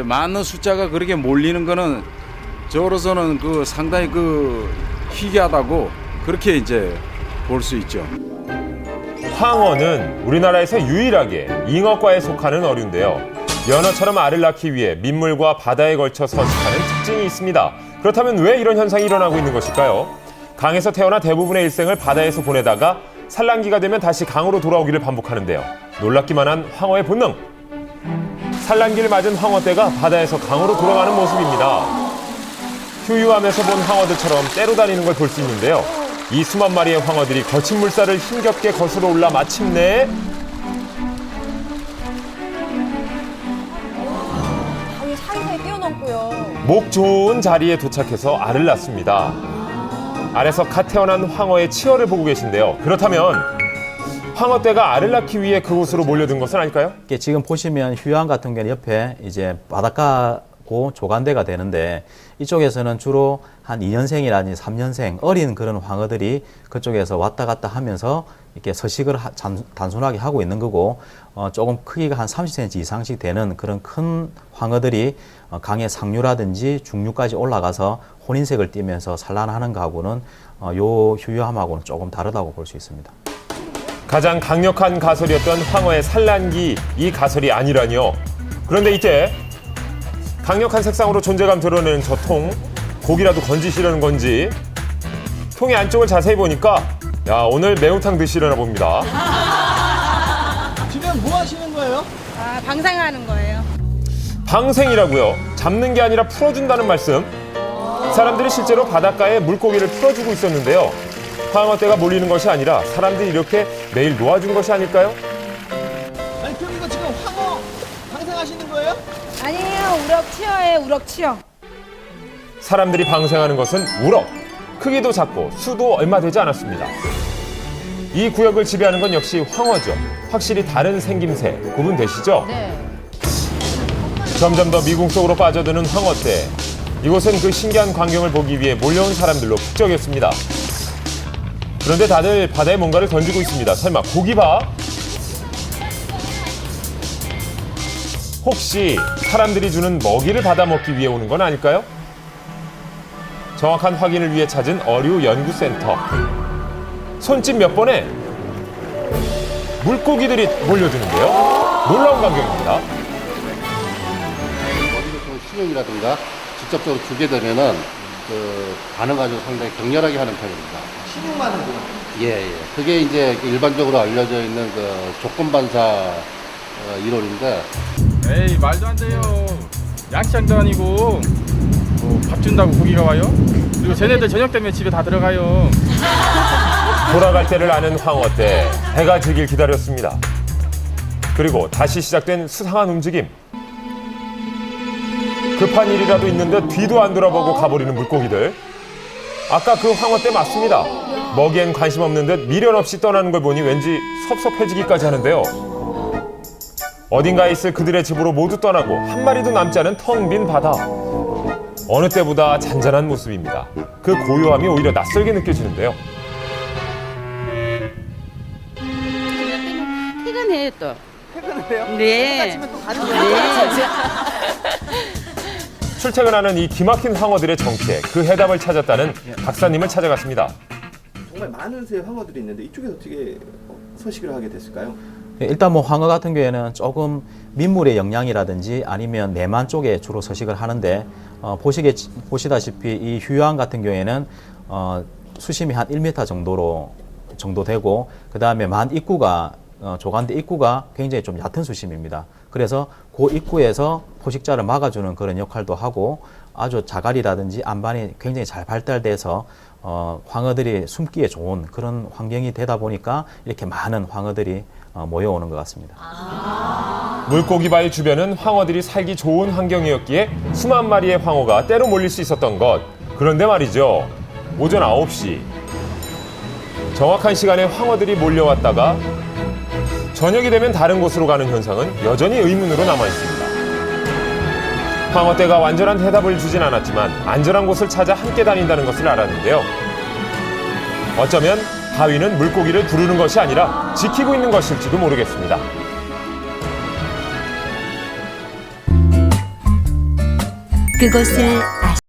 많은 숫자가 그렇게 몰리는 거는 저로서는 상당히 희귀하다고 그렇게 이제 볼 수 있죠. 황어는 우리나라에서 유일하게 잉어과에 속하는 어류인데요. 연어처럼 알을 낳기 위해 민물과 바다에 걸쳐 서식하는 특징이 있습니다. 그렇다면 왜 이런 현상이 일어나고 있는 것일까요? 강에서 태어나 대부분의 일생을 바다에서 보내다가 산란기가 되면 다시 강으로 돌아오기를 반복하는데요. 놀랍기만 한 황어의 본능. 산란기를 맞은 황어떼가 바다에서 강으로 돌아가는 모습입니다. 휴유함에서 본 황어들처럼 떼로 다니는 걸 볼 수 있는데요. 이 수만 마리의 황어들이 거친 물살을 힘겹게 거슬러 올라 마침내 강이 사이사이 뛰어넘고요. 목 좋은 자리에 도착해서 알을 낳습니다. 알에서 갓 태어난 황어의 치어를 보고 계신데요. 그렇다면 황어떼가 알을 낳기 위해 그곳으로 몰려든 것은 아닐까요? 지금 보시면 휴양 같은 경우는 옆에 이제 바닷가고 조간대가 되는데 이쪽에서는 주로 한 2년생이라든지 3년생 어린 그런 황어들이 그쪽에서 왔다 갔다 하면서 이렇게 서식을 단순하게 하고 있는 거고 조금 크기가 한 30cm 이상씩 되는 그런 큰 황어들이 강의 상류라든지 중류까지 올라가서 혼인색을 띠면서 산란하는 거하고는 요 휴유함하고는 조금 다르다고 볼 수 있습니다. 가장 강력한 가설이었던 황어의 산란기, 이 가설이 아니라뇨. 그런데 이때 강력한 색상으로 존재감 드러내는 저 통, 고기라도 건지시려는 건지 통의 안쪽을 자세히 보니까 야, 오늘 매운탕 드시려나 봅니다. 지금 뭐 하시는 거예요? 아, 방생하는 거예요. 방생이라고요? 잡는 게 아니라 풀어준다는 말씀. 사람들이 실제로 바닷가에 물고기를 풀어주고 있었는데요. 황어떼가 몰리는 것이 아니라 사람들이 이렇게 매일 놓아준 것이 아닐까요? 아니 그럼 이거 지금 황어 방생하시는 거예요? 아니에요. 우럭 치어예요. 우럭 치어. 사람들이 방생하는 것은 우럭. 크기도 작고 수도 얼마 되지 않았습니다. 이 구역을 지배하는 건 역시 황어죠. 확실히 다른 생김새 구분되시죠? 네. 점점 더 미궁 속으로 빠져드는 황어떼. 이곳은 그 신기한 광경을 보기 위해 몰려온 사람들로 북적였습니다. 그런데 다들 바다에 뭔가를 던지고 있습니다. 설마 고기밥? 혹시 사람들이 주는 먹이를 받아먹기 위해 오는 건 아닐까요? 정확한 확인을 위해 찾은 어류연구센터. 손짓 몇 번에 물고기들이 몰려드는데요. 놀라운 광경입니다. 먹이를 신용이라든가 직접적으로 주게 되면은 반응가지고 상당히 격렬하게 하는 편입니다. 신용만 하고. 예. 그게 이제 일반적으로 알려져 있는 조건반사 이론인데. 에이, 말도 안 돼요. 양식장도 아니고 밥 준다고 고기가 와요? 그리고 쟤네들 저녁 되면 집에 다 들어가요. 돌아갈 때를 아는 황어떼. 해가 지길 기다렸습니다. 그리고 다시 시작된 수상한 움직임. 급한 일이라도 있는데 뒤도 안 돌아보고 가버리는 물고기들. 아까 그 황어떼 맞습니다. 먹이엔 관심 없는 듯 미련 없이 떠나는 걸 보니 왠지 섭섭해지기까지 하는데요. 어딘가에 있을 그들의 집으로 모두 떠나고 한 마리도 남지 않은 텅 빈 바다. 어느 때보다 잔잔한 모습입니다. 그 고요함이 오히려 낯설게 느껴지는데요. 퇴근해요 또. 퇴근을 해요? 네. 아침에 또 가는 거예요? 출퇴근하는 이 기막힌 황어들의 정체, 그 해답을 찾았다는 박사님을 찾아갔습니다. 정말 많은 새 황어들이 있는데 이쪽에서 어떻게 서식을 하게 됐을까요? 일단 황어 같은 경우에는 조금 민물의 영향이라든지 아니면 내만 쪽에 주로 서식을 하는데 보시다시피 이 휴양 같은 경우에는 수심이 한 1m 정도 되고 그 다음에 만 입구가 조간대 입구가 굉장히 좀 얕은 수심입니다. 그래서 그 입구에서 포식자를 막아주는 그런 역할도 하고 아주 자갈이라든지 안반이 굉장히 잘 발달돼서 황어들이 숨기에 좋은 그런 환경이 되다 보니까 이렇게 많은 황어들이 모여오는 것 같습니다. 물고기바위 주변은 황어들이 살기 좋은 환경이었기에 수만 마리의 황어가 때로 몰릴 수 있었던 것. 그런데 말이죠. 오전 9시. 정확한 시간에 황어들이 몰려왔다가 저녁이 되면 다른 곳으로 가는 현상은 여전히 의문으로 남아있습니다. 황어떼가 완전한 대답을 주진 않았지만 안전한 곳을 찾아 함께 다닌다는 것을 알았는데요. 어쩌면 바위는 물고기를 부르는 것이 아니라 지키고 있는 것일지도 모르겠습니다. 그곳을